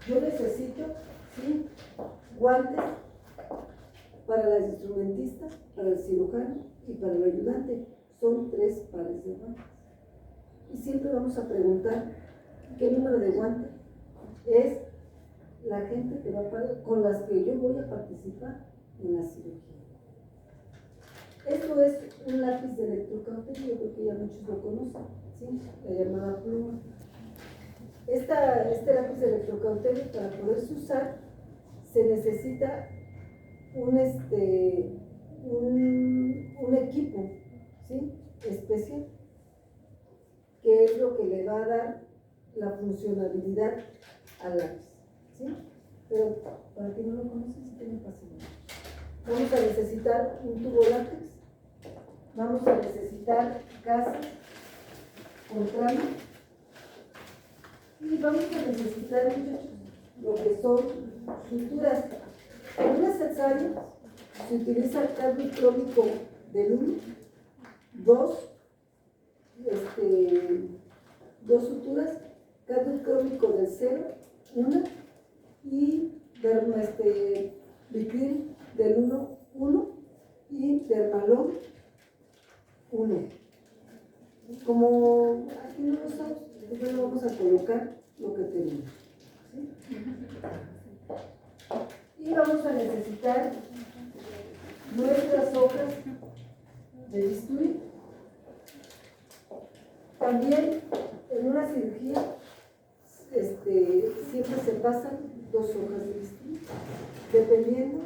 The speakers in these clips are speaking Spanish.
Yo necesito, ¿sí?, guantes para las instrumentistas, para el cirujano y para el ayudante. Son 3 pares de guantes. Y siempre vamos a preguntar qué número de guantes es la gente que va con las que yo voy a participar en la cirugía. Esto es un lápiz de electrocauterio, yo creo que ya muchos lo conocen, ¿sí?, la llamada pluma. Este lápiz de electrocauterio, para poderse usar, se necesita un equipo, ¿sí?, especial, que es lo que le va a dar la funcionalidad al lápiz, ¿sí? Pero para quien no lo conoce, sí tiene paciencia. Vamos a necesitar un tubo látex, vamos a necesitar gasas con trama y vamos a necesitar, muchachos, lo que son suturas. En una cesárea se utiliza el carbón crónico del 1, dos suturas, carbón crónico del 0, 1, y Vicryl del 1 y Dermalón 1. Como aquí no lo sabemos, entonces vamos a colocar lo que tenemos, ¿sí? Y vamos a necesitar nuestras hojas de bisturí. También en una cirugía siempre se pasan 2 hojas de bisturí. Dependiendo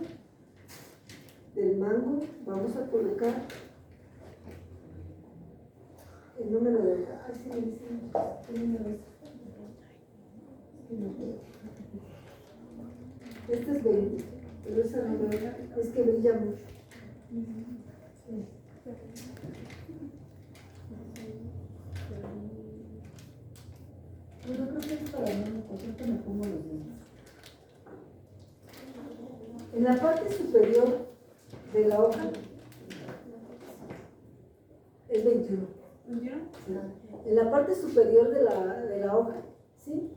del mango, vamos a colocar el número de hojas. Ay, sí, me dicen, ¿qué número es? Este es 20, pero esa no es que brilla mucho. Sí. Pues yo creo que es para mí, por cierto me pongo los dedos. En la parte superior de la hoja es 21. ¿21? Sí. En la parte superior de la hoja, ¿sí?,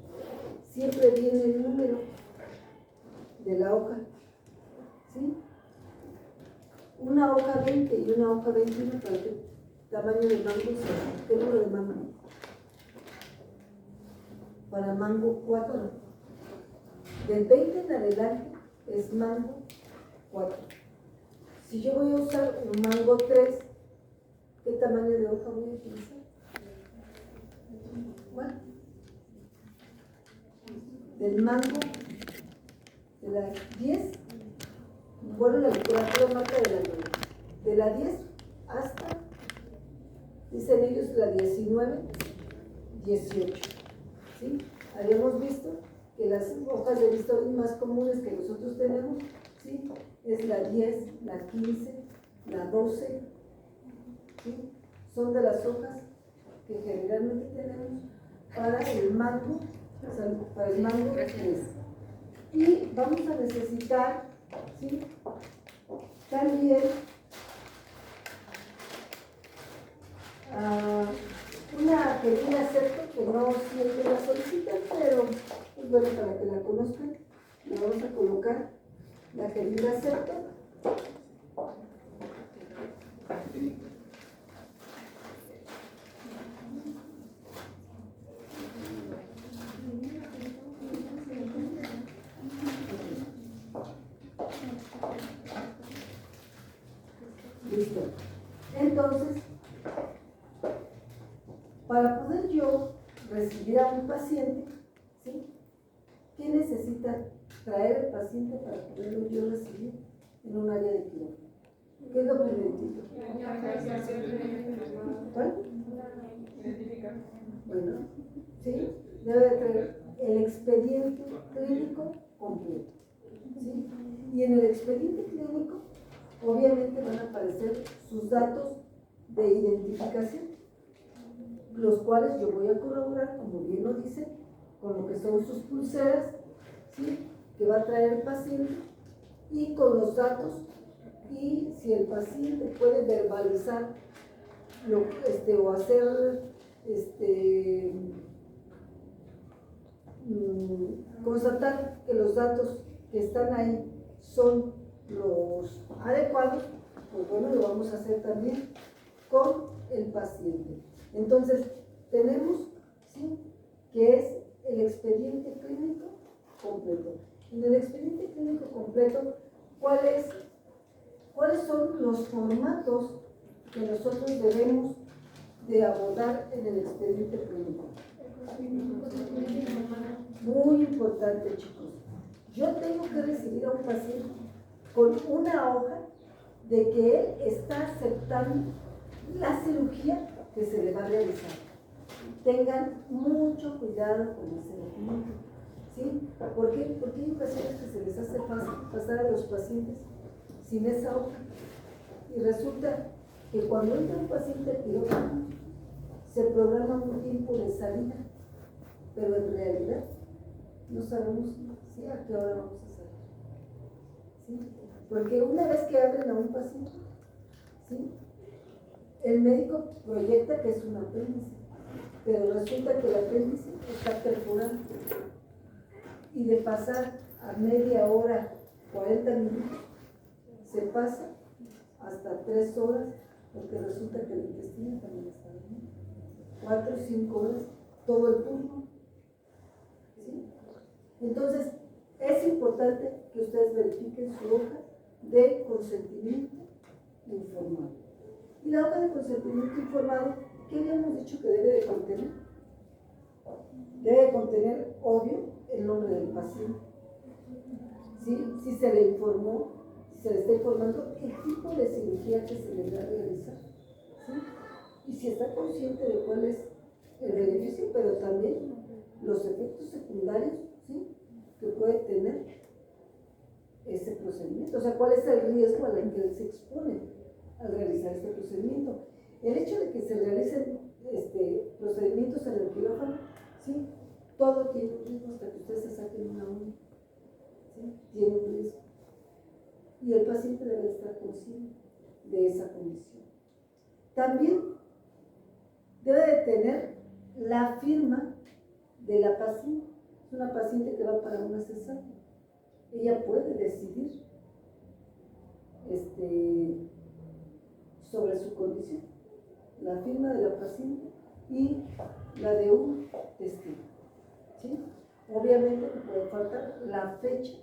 siempre viene el número de la hoja, ¿sí? Una hoja 20 y una hoja 21 para qué tamaño de mango, ¿qué número de mango? Para mango 4. Del 20 en adelante es mango 4. Si yo voy a usar un mango 3, ¿qué tamaño de hoja voy a utilizar? Bueno, del mango de la 10, bueno, la literatura marca de la 10 hasta, dicen ellos, la 19, 18, ¿sí? Habíamos visto que las hojas de bisturí más comunes que nosotros tenemos, ¿sí?, es la 10, la 15, la 12, ¿sí? Son de las hojas que generalmente tenemos para el mango, o sea, para el mango 3. Y vamos a necesitar, ¿sí?, también una pequeña acepto que no siempre la solicitan, pero es bueno para que la conozcan. Le vamos a colocar la jeringa acepto. Listo. Entonces, para poder yo recibir a un paciente, ¿sí?, ¿qué necesita traer el paciente para poderlo yo recibir en un área de quirófano? ¿Qué es lo primerito? ¿Cuál? Bueno, ¿sí? Debe de traer el expediente clínico completo, ¿sí? Y en el expediente clínico obviamente van a aparecer sus datos de identificación, los cuales yo voy a corroborar, como bien lo dice, con lo que son sus pulseras, ¿sí?, que va a traer el paciente, y con los datos, y si el paciente puede verbalizar o hacer constatar que los datos que están ahí son los adecuados, pues bueno, lo vamos a hacer también con el paciente. Entonces, tenemos, ¿sí?, que es el expediente clínico completo. En el expediente clínico completo, ¿cuáles son los formatos que nosotros debemos de abordar en el expediente clínico? Muy importante, chicos. Yo tengo que recibir a un paciente con una hoja de que él está aceptando la cirugía que se le va a realizar. Tengan mucho cuidado con ese documento, ¿sí? ¿Por qué? Porque hay ocasiones que se les hace fácil pasar a los pacientes sin esa hoja. Y resulta que cuando entra un paciente al quirófano, se programa un tiempo de salida, pero en realidad no sabemos, ¿sí?, a qué hora vamos a salir, ¿sí? Porque una vez que abren a un paciente, ¿sí?, el médico proyecta que es un apéndice, pero resulta que el apéndice está perforado. Y de pasar a media hora, 40 minutos, se pasa hasta 3 horas, porque resulta que el intestino también está bien. 4 o 5 horas, todo el turno, ¿sí? Entonces, es importante que ustedes verifiquen su hoja de consentimiento informado. Y la hoja de consentimiento informado, ¿qué habíamos dicho que debe de contener? Debe de contener, obvio, el nombre del paciente, ¿sí?, si se le informó, si se le está informando el tipo de cirugía que se le va a realizar, ¿sí?, y si está consciente de cuál es el beneficio, pero también los efectos secundarios, ¿sí?, que puede tener ese procedimiento. O sea, cuál es el riesgo al que él se expone al realizar este procedimiento. El hecho de que se realicen procedimientos en el quirófano, ¿sí?, todo tiene un riesgo, hasta que ustedes se saquen una uña, ¿sí?, tiene un riesgo. Y el paciente debe estar consciente de esa condición. También debe de tener la firma de la paciente. Es una paciente que va para una cesárea. Ella puede decidir sobre su condición. La firma de la paciente y la de un testigo, ¿sí? Obviamente no puede faltar la fecha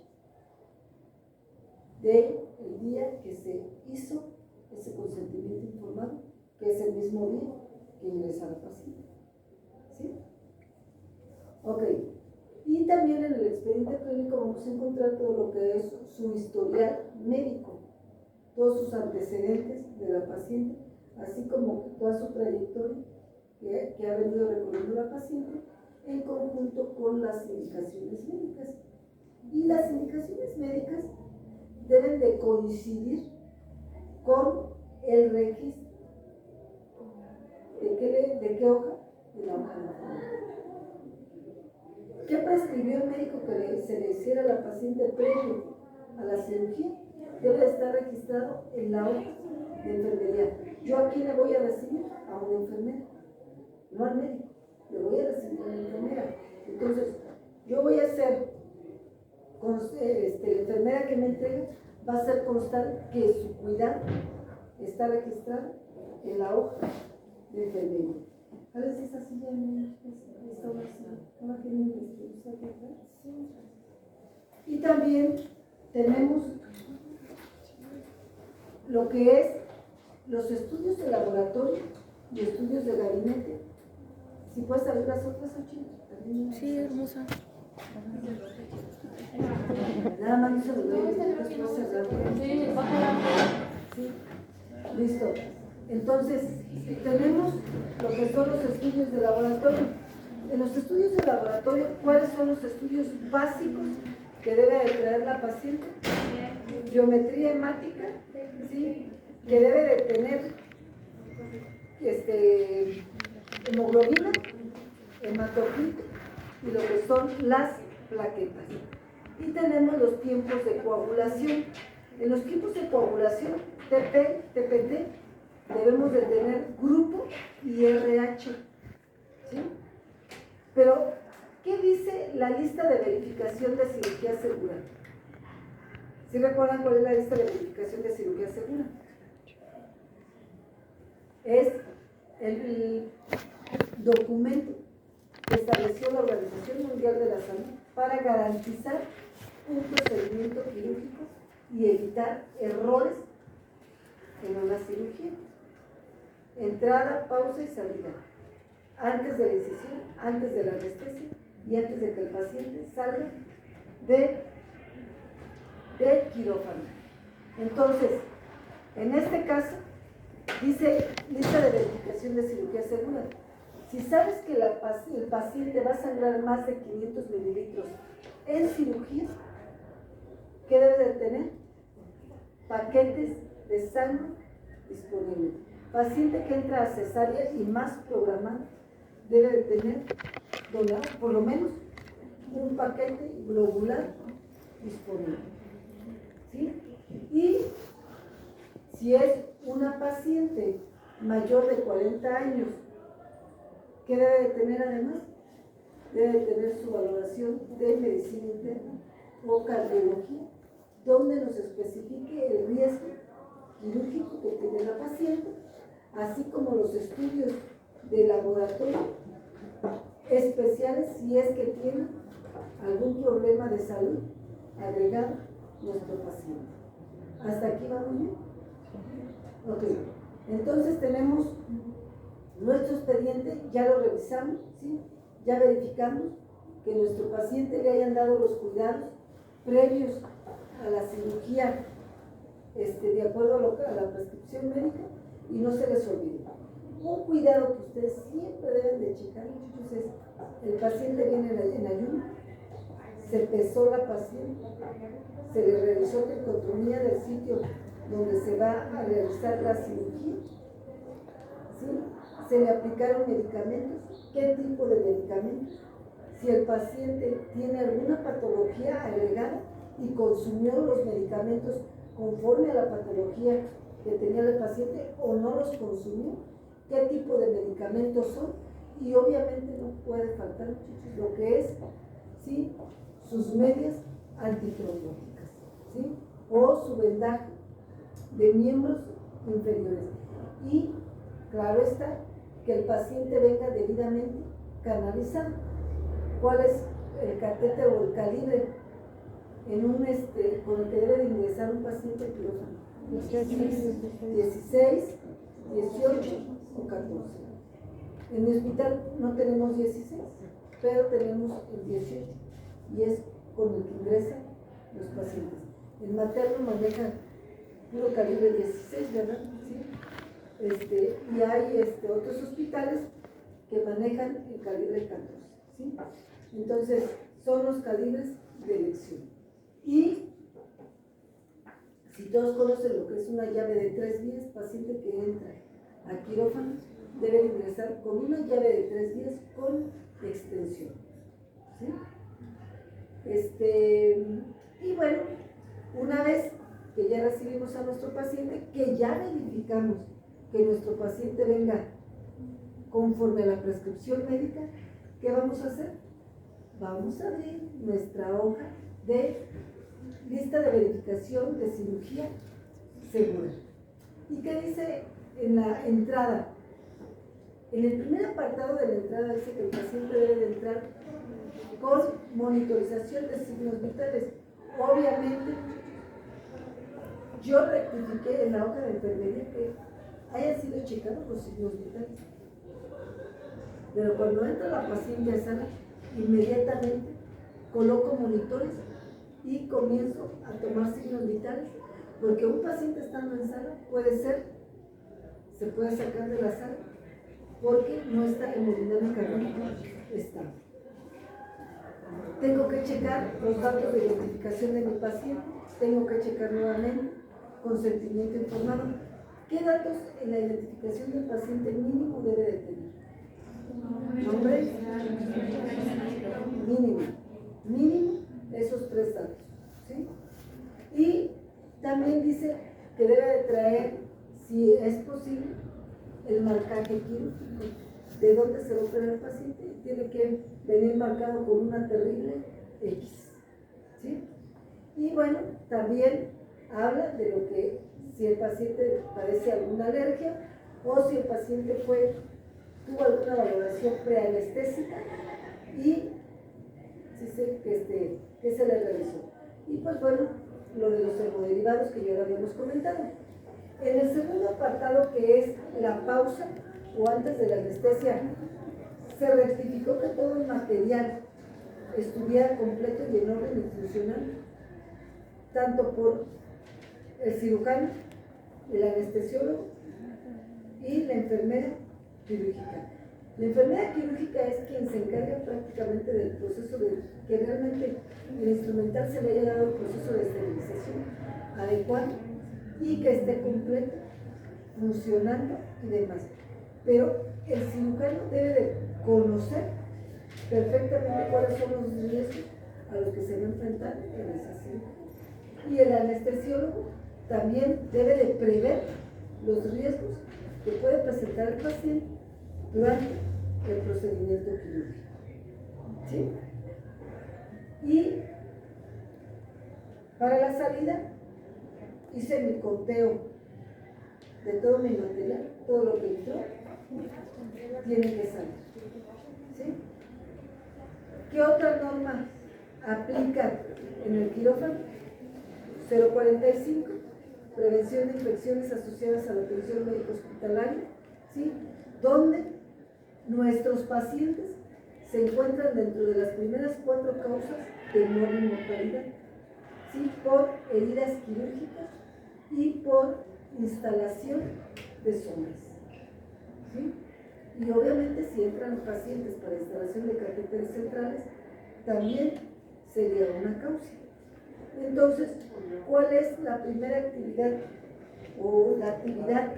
del día que se hizo ese consentimiento informado, que es el mismo día que ingresa la paciente, ¿sí? Ok. Y también en el expediente clínico vamos a encontrar todo lo que es su historial médico, todos sus antecedentes de la paciente, así como toda su trayectoria que ha venido recorriendo la paciente, en conjunto con las indicaciones médicas. Y las indicaciones médicas deben de coincidir con el registro. ¿De qué hoja? De la hoja de la familia. ¿Qué prescribió el médico que se le hiciera a la paciente previo a la cirugía? Debe estar registrado en la hoja de enfermería. ¿Yo a quién le voy a recibir? A una enfermera, no al médico. Le voy a recibir a una enfermera. Entonces, yo voy a hacer, la enfermera que me entrega va a hacer constar que su cuidado está registrado en la hoja de enfermería. A veces esa silla no está vacía. Y también tenemos lo que es los estudios de laboratorio y estudios de gabinete. Si puedes abrir las otras, Ochina. Sí, hermosa. Nada más no se lo doy, después cerrar. Sí, listo. Entonces, tenemos lo que son los estudios de laboratorio. En los estudios de laboratorio, ¿cuáles son los estudios básicos que debe de traer la paciente? Biometría hemática, ¿sí?, que debe de tener hemoglobina, hematocrito y lo que son las plaquetas. Y tenemos los tiempos de coagulación. En los tiempos de coagulación, TPT, debemos de tener grupo y RH. la lista de verificación de cirugía segura. ¿Sí recuerdan cuál es la lista de verificación de cirugía segura? Es el documento que estableció la Organización Mundial de la Salud para garantizar un procedimiento quirúrgico y evitar errores en una cirugía. Entrada, pausa y salida. Antes de la incisión, antes de la anestesia y antes de que el paciente salga del quirófano. Entonces, en este caso, dice lista de verificación de cirugía segura. Si sabes que el paciente va a sangrar más de 500 mililitros en cirugía, ¿qué debe de tener? Paquetes de sangre disponibles. Paciente que entra a cesárea y más programado debe de tener por lo menos un paquete globular disponible. ¿Sí? Y si es una paciente mayor de 40 años, ¿qué debe de tener además? Debe de tener su valoración de medicina interna o cardiología, donde nos especifique el riesgo quirúrgico que tiene la paciente, así como los estudios de laboratorio especiales si es que tiene algún problema de salud agregado nuestro paciente. ¿Hasta aquí vamos bien? Ok. Entonces tenemos nuestro expediente, ya lo revisamos, ¿sí? Ya verificamos que nuestro paciente le hayan dado los cuidados previos a la cirugía, de acuerdo a la prescripción médica, y no se les olvide. Un cuidado que ustedes siempre deben de checar, muchachos, es: el paciente viene en ayuno, se pesó la paciente, se le realizó tricotomía del sitio donde se va a realizar la cirugía, ¿sí? Se le aplicaron medicamentos, qué tipo de medicamentos, si el paciente tiene alguna patología agregada y consumió los medicamentos conforme a la patología que tenía el paciente o no los consumió, qué tipo de medicamentos son, y obviamente no puede faltar, muchachos, lo que es, ¿sí?, sus medias antitrombóticas, ¿sí?, o su vendaje de miembros inferiores. Y claro está, que el paciente venga debidamente canalizado. ¿Cuál es el catéter o el calibre en un con el que debe de ingresar un paciente al quirófano? 16, 18 o 14. En mi hospital no tenemos 16, pero tenemos el 18 y es con el que ingresan los pacientes. El materno maneja puro calibre 16, ¿verdad? ¿Sí? Y hay otros hospitales que manejan el calibre 14, ¿sí? Entonces, son los calibres de elección. Y si todos conocen lo que es una llave de 3 vías, paciente que entra a quirófano debe ingresar con una llave de 3 vías con extensión, ¿sí? Y bueno, una vez que ya recibimos a nuestro paciente, que ya verificamos que nuestro paciente venga conforme a la prescripción médica, ¿qué vamos a hacer? Vamos a abrir nuestra hoja de lista de verificación de cirugía segura. ¿Y qué dice en la entrada? En el primer apartado de la entrada dice que el paciente debe de entrar con monitorización de signos vitales. Obviamente, yo rectifiqué en la hoja de enfermería que hayan sido checados los signos vitales. Pero cuando entra la paciente a sala, inmediatamente coloco monitores y comienzo a tomar signos vitales, porque un paciente estando en sala se puede sacar de la sala porque no está en hemodinámica estable. Tengo que checar los datos de identificación de mi paciente, tengo que checar nuevamente consentimiento informado. ¿Qué datos en la identificación del paciente mínimo debe de tener? Nombre, mínimo esos 3 datos, ¿sí? Y también dice que debe de traer, si es posible, el marcaje quirúrgico, de dónde se va a operar el paciente, tiene que venir marcado con una terrible X, ¿sí? Y bueno, también habla de lo que si el paciente padece alguna alergia o si el paciente tuvo alguna valoración preanestésica y que se le realizó. Y pues bueno, lo de los hemoderivados que ya lo habíamos comentado. En el segundo apartado, que es la pausa o antes de la anestesia, se rectificó que todo el material estuviera completo y en orden y funcional, tanto por el cirujano, el anestesiólogo y la enfermera quirúrgica. La enfermera quirúrgica es quien se encarga prácticamente del proceso de que realmente el instrumental se le haya dado el proceso de esterilización adecuado y que esté completo, funcionando y demás. Pero el cirujano debe de conocer perfectamente cuáles son los riesgos a los que se va a enfrentar en esa cirugía. Y el anestesiólogo también debe de prever los riesgos que puede presentar el paciente durante el procedimiento quirúrgico. ¿Sí? Y para la salida hice mi conteo de todo mi material, todo lo que entró tiene que salir. ¿Sí? ¿Qué otra norma aplica en el quirófano? 045, prevención de infecciones asociadas a la atención médico hospitalaria, ¿sí? Donde nuestros pacientes se encuentran dentro de las primeras 4 causas de enorme mortalidad, ¿sí? Por heridas quirúrgicas y por instalación de sondas, ¿sí? Y obviamente si entran pacientes para instalación de catéteres centrales, también sería una causa. Entonces, ¿cuál es la primera actividad o la actividad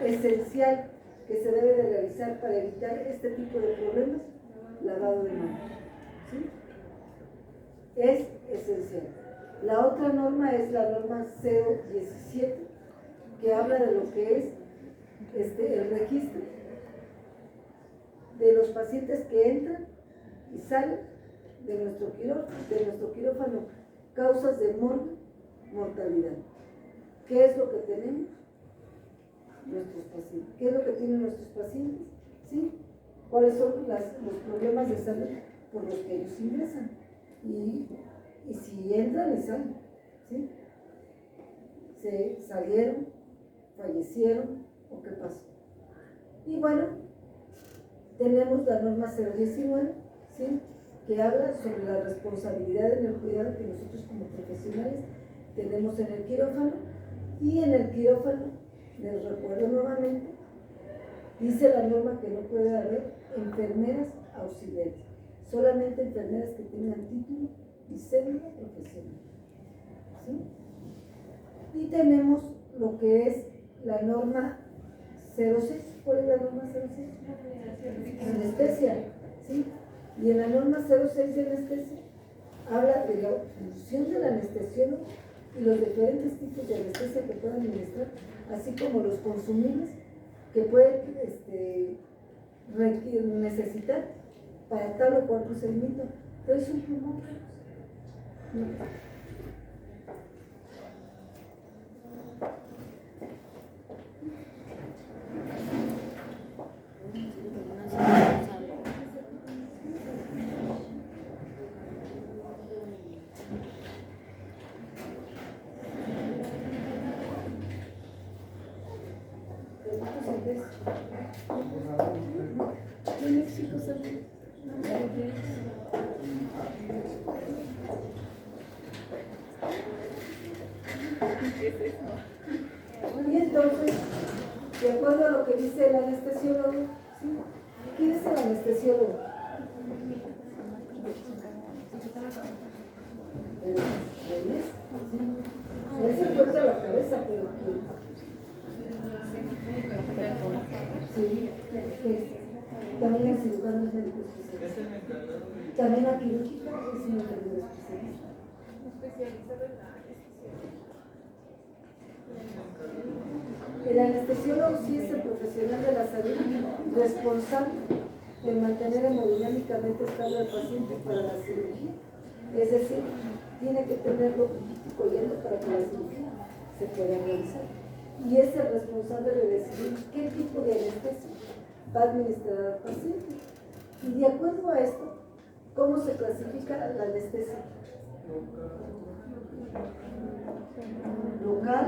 esencial que se debe de realizar para evitar este tipo de problemas? Lavado de manos, ¿sí? Es esencial. La otra norma es la norma 017, que habla de lo que es el registro de los pacientes que entran y salen de nuestro quirófano, causas de mortalidad. ¿Qué es lo que tenemos? Nuestros pacientes. ¿Qué es lo que tienen nuestros pacientes? ¿Sí? ¿Cuáles son los problemas de salud por los que ellos ingresan? Y si entran y salen, ¿sí? ¿Se salieron, fallecieron o qué pasó? Y bueno, tenemos la norma 019, ¿sí? Que habla sobre la responsabilidad en el cuidado que nosotros como profesionales tenemos en el quirófano. Y en el quirófano, les recuerdo nuevamente, dice la norma que no puede haber enfermeras auxiliares, solamente enfermeras que tengan título y cédula profesional, ¿sí? Y tenemos lo que es la norma 06. ¿Cuál es la norma 06? Anestesia, ¿sí? Y en la norma 06 de anestesia habla de la función del anestesiólogo y los diferentes tipos de anestesia que pueden administrar, así como los consumibles que pueden necesitar para tal o cual procedimiento. ¿Traes un plumón? No. Y entonces, de acuerdo a lo que dice el anestesiólogo, ¿sí? ¿Quién es el anestesiólogo? Él se encuentra la cabeza, pero sí, también el cirujano es médico especialista. También la quirúrgica es una enfermera especialista. El anestesiólogo sí es el profesional de la salud responsable de mantener hemodinámicamente estable al paciente para la cirugía. Es decir, tiene que tenerlo cogiendo para que la cirugía se pueda realizar. Y es el responsable de decidir qué tipo de anestesia va a administrar al paciente. Y de acuerdo a esto, ¿cómo se clasifica la anestesia? Local,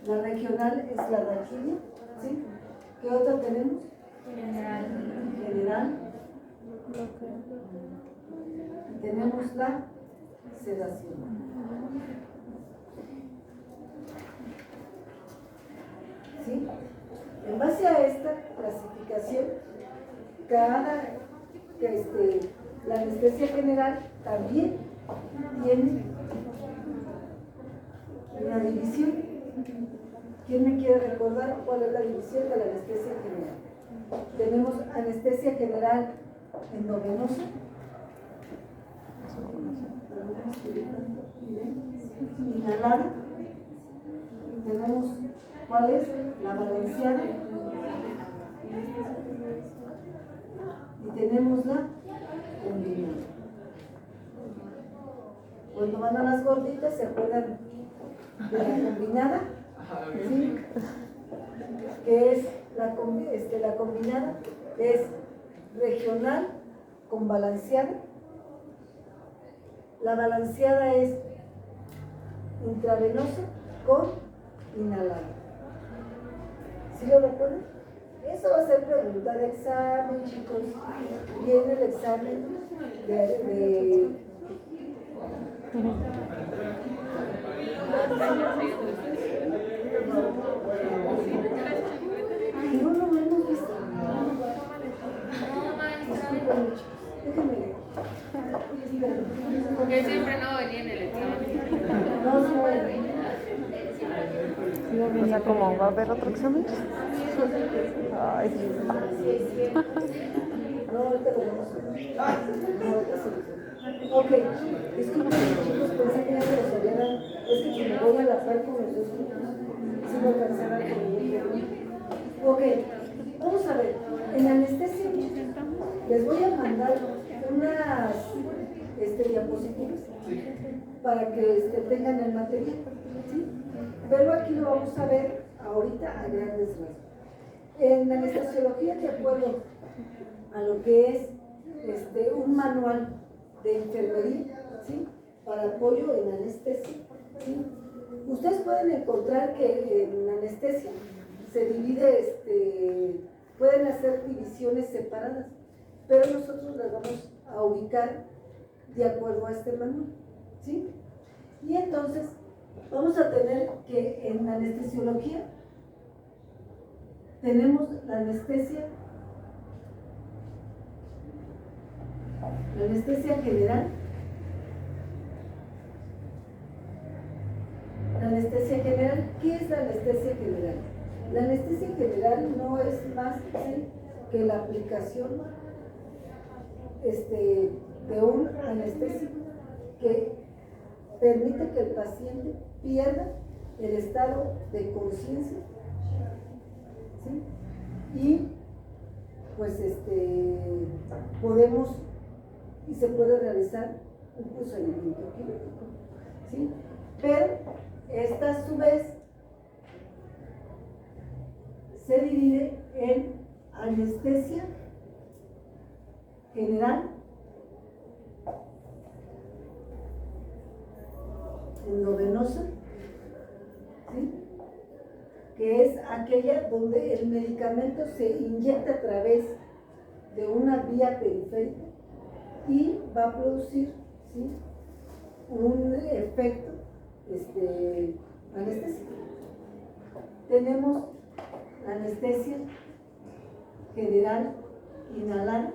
la regional es la raquidia, ¿sí? ¿Qué otra tenemos? General. Tenemos la sedación. ¿Sí? En base a esta clasificación, la anestesia general también tiene una división. ¿Quién me quiere recordar cuál es la división de la anestesia general? Tenemos anestesia general endovenosa, inhalada. Tenemos cuál es la balanceada y tenemos la combinada. Cuando van a las gorditas se acuerdan de la combinada, ¿sí? Que es la combinada es regional con balanceada. La balanceada es intravenosa con inhalada. ¿Sí lo recuerdan? Eso va a ser pregunta de examen, chicos. Viene el examen de no lo hemos visto. Déjenme leer. Porque siempre no venía en el examen. O sea, ¿cómo? ¿Va a haber otro examen? Ay. No, ahorita lo vemos. No, ahorita sí. Ok, disculpen chicos, pensé que ya se los había dado. Es que si me voy a la par con los dos grupos, si no alcanzará con ok, vamos a ver. En anestesia les voy a mandar unas diapositivas para que tengan el material, ¿sí? Pero aquí lo vamos a ver ahorita a grandes rasgos. En la anestesiología, de acuerdo a lo que es un manual de enfermería, ¿sí? Para apoyo en anestesia, ¿sí? Ustedes pueden encontrar que en anestesia se divide, pueden hacer divisiones separadas, pero nosotros las vamos a ubicar de acuerdo a este manual, ¿sí? Y entonces vamos a tener que en la anestesiología tenemos la anestesia general. La anestesia general, ¿qué es la anestesia general? La anestesia general no es más que la aplicación de un anestésico que permite que el paciente pierda el estado de conciencia, ¿sí? Y pues podemos y se puede realizar un procedimiento quirúrgico, ¿sí? Pero esta a su vez se divide en anestesia general, endovenosa, ¿sí? Que es aquella donde el medicamento se inyecta a través de una vía periférica y va a producir, ¿sí?, un efecto anestésico. Tenemos la anestesia general inhalada.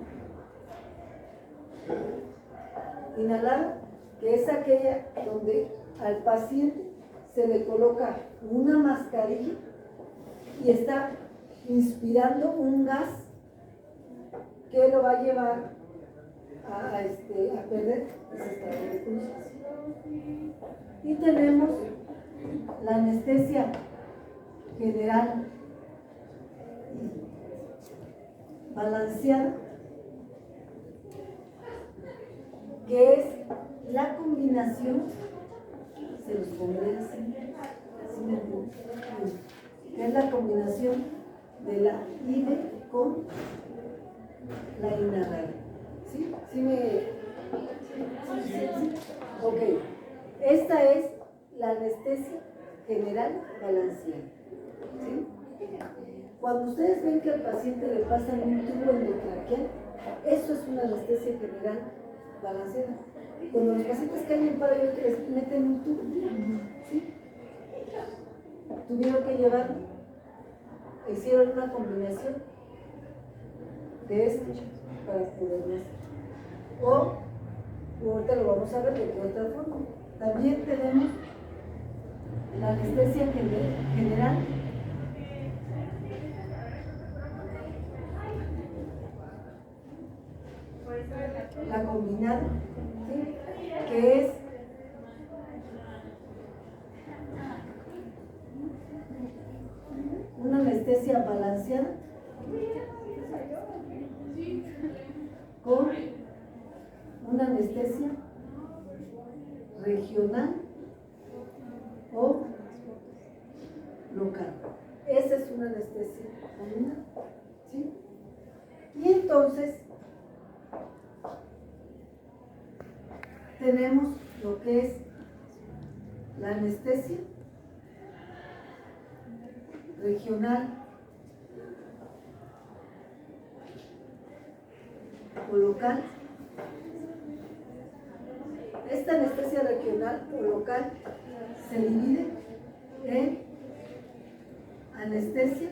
Inhalada, que es aquella donde al paciente se le coloca una mascarilla y está inspirando un gas que lo va a llevar a perder ese estado de conciencia. Y tenemos la anestesia general balanceada, que es la combinación, se los pondré así, ¿sí me entienden? Que es la combinación de la IVE con la inhalada. ¿Sí? ¿Sí me...? ¿Sí? Ok. Esta es la anestesia general balanceada. ¿Sí? Cuando ustedes ven que al paciente le pasan un tubo endotraqueal, eso es una anestesia general balanceada. Cuando los pacientes caen en paro, les meten un tubo. ¿Sí? Tuvieron que llevarlo, hicieron una combinación de esto para poderlo hacer. O ahorita lo vamos a ver de qué otra forma. También tenemos la anestesia general la combinada, ¿sí? Que es una anestesia balanceada con una anestesia regional o local. Esa es una anestesia combinada, ¿sí? Y entonces tenemos lo que es la anestesia regional o local. Esta anestesia regional o local se divide en anestesia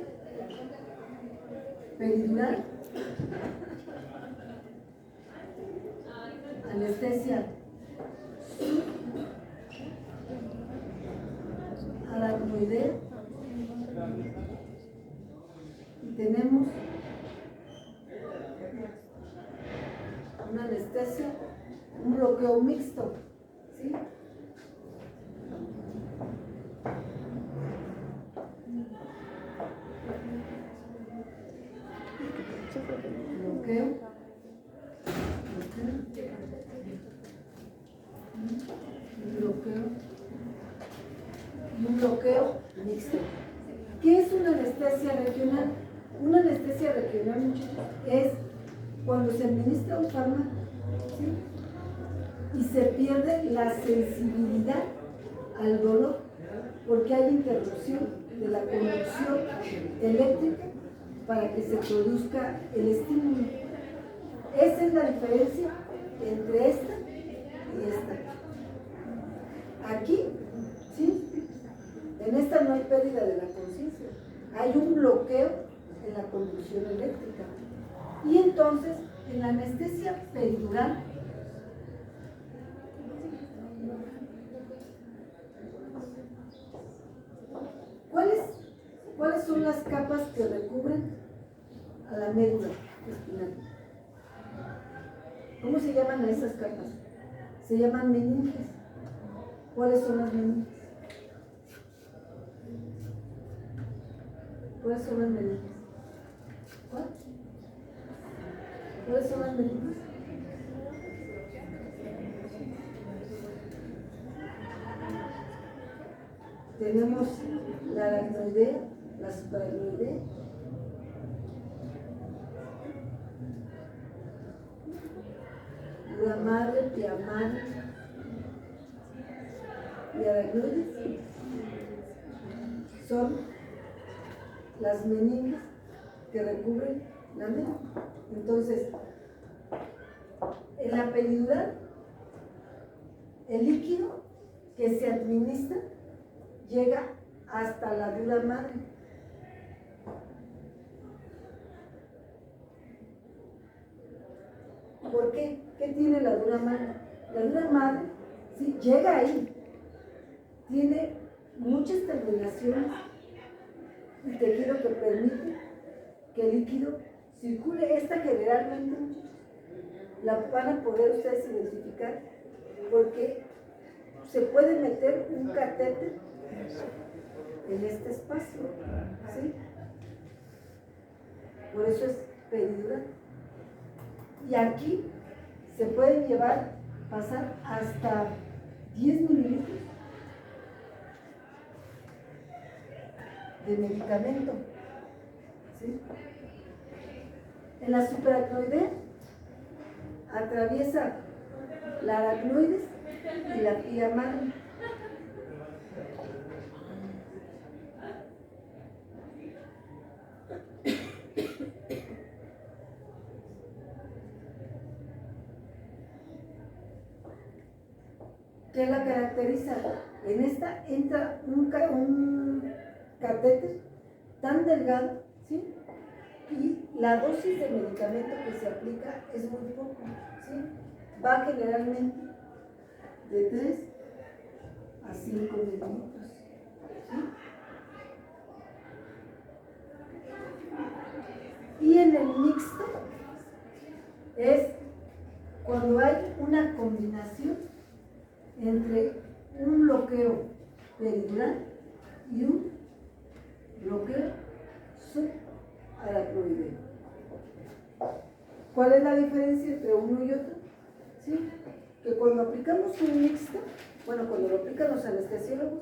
peridural, anestesia aracnoidea y tenemos una anestesia, un bloqueo mixto, ¿sí? Bloqueo, un bloqueo mixto. ¿Qué es una anestesia regional? Una anestesia regional, muchachos, es cuando se administra un fármaco, ¿sí? Y se pierde la sensibilidad al dolor porque hay interrupción de la conducción eléctrica para que se produzca el estímulo. Esa es la diferencia entre esta y esta. Aquí, ¿sí? En esta no hay pérdida de la conciencia, hay un bloqueo en la conducción eléctrica. Y entonces, en la anestesia peridural, ¿cuáles son las capas que recubren a la médula espinal? ¿Cómo se llaman a esas capas? Se llaman meninges. ¿Cuáles son las meninges? ¿Cuáles son las meninges? ¿Cuáles son las meninges? Tenemos la aracnoidea, la subaracnoidea, la madre, pia madre y aracnoides son las meninges que recubren la médula. Entonces, en la peridural, el líquido que se administra llega hasta la dura madre. ¿Por qué? ¿Qué tiene la dura madre? La dura madre, sí, llega ahí. Tiene muchas terminaciones y tejido que permite que el líquido circule. Esta generalmente la van a poder ustedes identificar porque se puede meter un catéter en este espacio, ¿sí? Por eso es peridural. Y aquí se pueden pasar hasta 10 mililitros de medicamento, ¿sí? En la supraracnoidea atraviesa la aracnoides y la tía madre. ¿Qué la caracteriza? En esta entra un catéter tan delgado, ¿sí? Y la dosis de medicamento que se aplica es muy poco, ¿sí? Va generalmente de 3 a 5 mililitros, ¿sí? Y en el mixto es cuando hay una combinación entre un bloqueo peridural y un bloqueo subaracnoideo. ¿Cuál es la diferencia entre uno y otro? ¿Sí? Que cuando aplicamos un mixto, bueno, cuando lo aplican los anestesiólogos,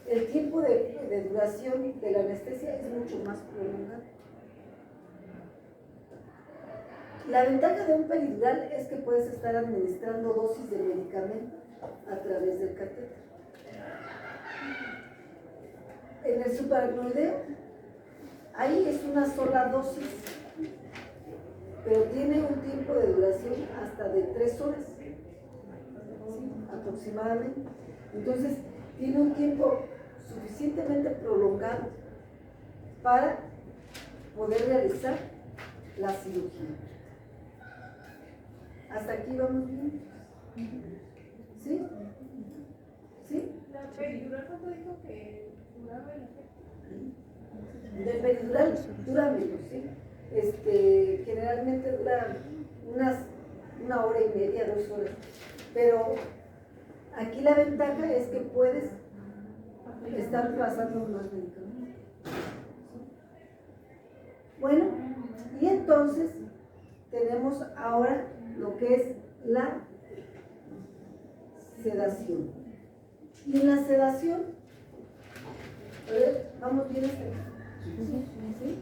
el tiempo de duración de la anestesia es mucho más prolongado. La ventaja de un peridural es que puedes estar administrando dosis de medicamento a través del catéter. En el subaracnoideo, ahí es una sola dosis, pero tiene un tiempo de duración hasta de 3 horas, ¿sí? Aproximadamente. Entonces, tiene un tiempo suficientemente prolongado para poder realizar la cirugía. ¿Hasta aquí vamos bien? ¿Sí? ¿Sí? ¿La peridural cuánto dijo que duraba el efecto? Del peridural dura menos, ¿sí? Generalmente dura una hora y media, 2 horas. Pero aquí la ventaja es que puedes estar pasando más medicamentos. Bueno, y entonces tenemos ahora lo que es la sedación. Y en la sedación, a ver, vamos bien hasta acá. ¿Sí?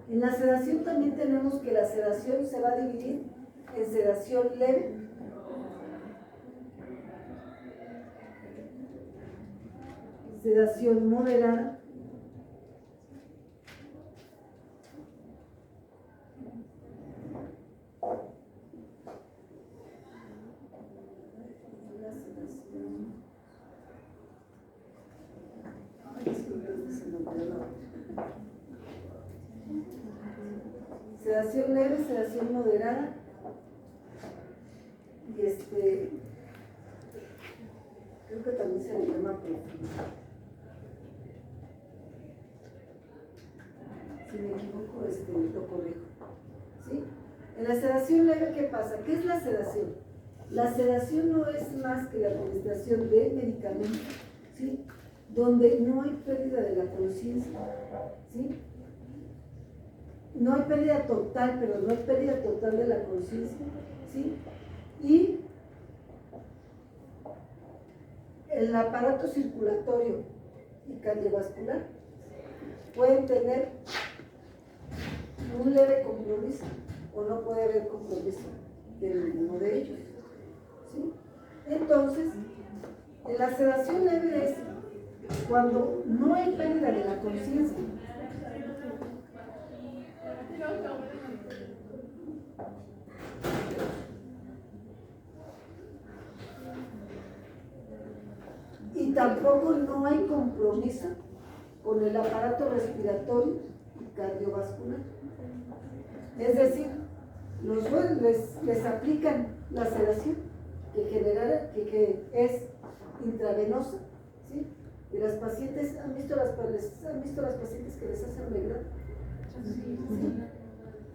En la sedación también tenemos que la sedación se va a dividir en sedación leve, sedación moderada sedación leve, sedación moderada y creo que también se le llama profunda. Si me equivoco, lo corrijo. ¿Sí? En la sedación leve, ¿qué pasa? ¿Qué es la sedación? La sedación no es más que la administración de medicamentos, ¿sí? Donde no hay pérdida de la conciencia, ¿sí? No hay pérdida total, pero no hay pérdida total de la conciencia, ¿sí? Y el aparato circulatorio y cardiovascular pueden tener un leve compromiso o no puede haber compromiso de ninguno de ellos, ¿sí? Entonces, en la sedación leve es cuando no hay pérdida de la conciencia. Y tampoco no hay compromiso con el aparato respiratorio y cardiovascular. Es decir, los jueces les aplican la sedación que es intravenosa, ¿sí? Y las pacientes, ¿han visto las pacientes que les hacen reglar? ¿Sí?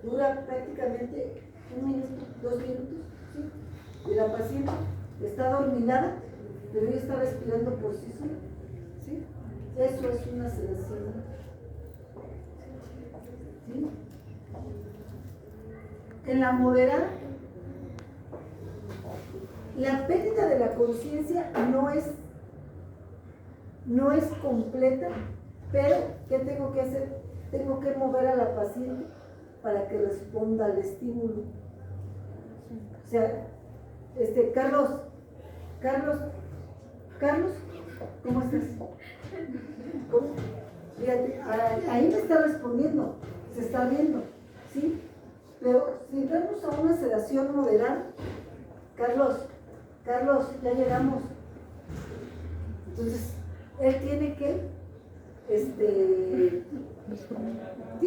Dura prácticamente 1 minuto, 2 minutos, ¿sí? Y la paciente está dormilada pero ella está respirando por sí sola, ¿sí? Eso es una sedación, ¿sí? En la moderada, la pérdida de la conciencia no es completa, pero ¿qué tengo que hacer? Tengo que mover a la paciente para que responda al estímulo. O sea, Carlos, ¿cómo estás? ¿Cómo? Fíjate, ahí me está respondiendo, se está viendo, ¿sí? Pero si entramos a una sedación moderada, Carlos, ya llegamos. Entonces, él tiene que,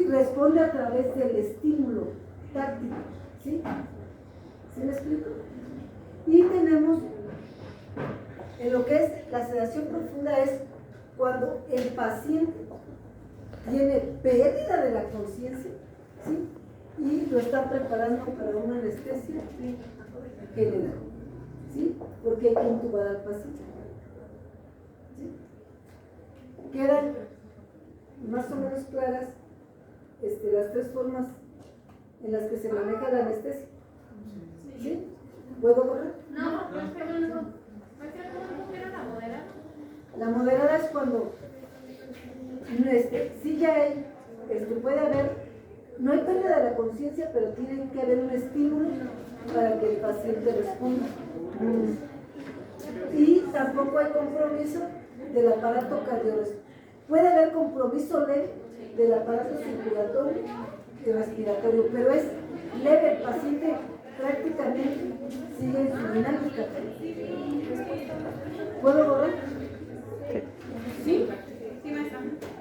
responde a través del estímulo táctico, ¿sí? ¿Sí me explico? Y tenemos, en lo que es la sedación profunda, es cuando el paciente tiene pérdida de la conciencia, ¿sí? Y lo está preparando para una anestesia general, ¿sí? Porque hay que intubar al paciente, ¿sí? Quedan más o menos claras las tres formas en las que se maneja la anestesia, ¿sí? ¿Puedo borrar? No, no es que no. ¿Cómo era la moderada? La moderada es cuando sí ya hay, puede haber, no hay pérdida de la conciencia, pero tiene que haber un estímulo para que el paciente responda. Y tampoco hay compromiso del aparato cardiorrespiratorio. Puede haber compromiso leve del aparato circulatorio y respiratorio, pero es leve, el paciente prácticamente sigue en su dinámica. ¿Puedo borrar?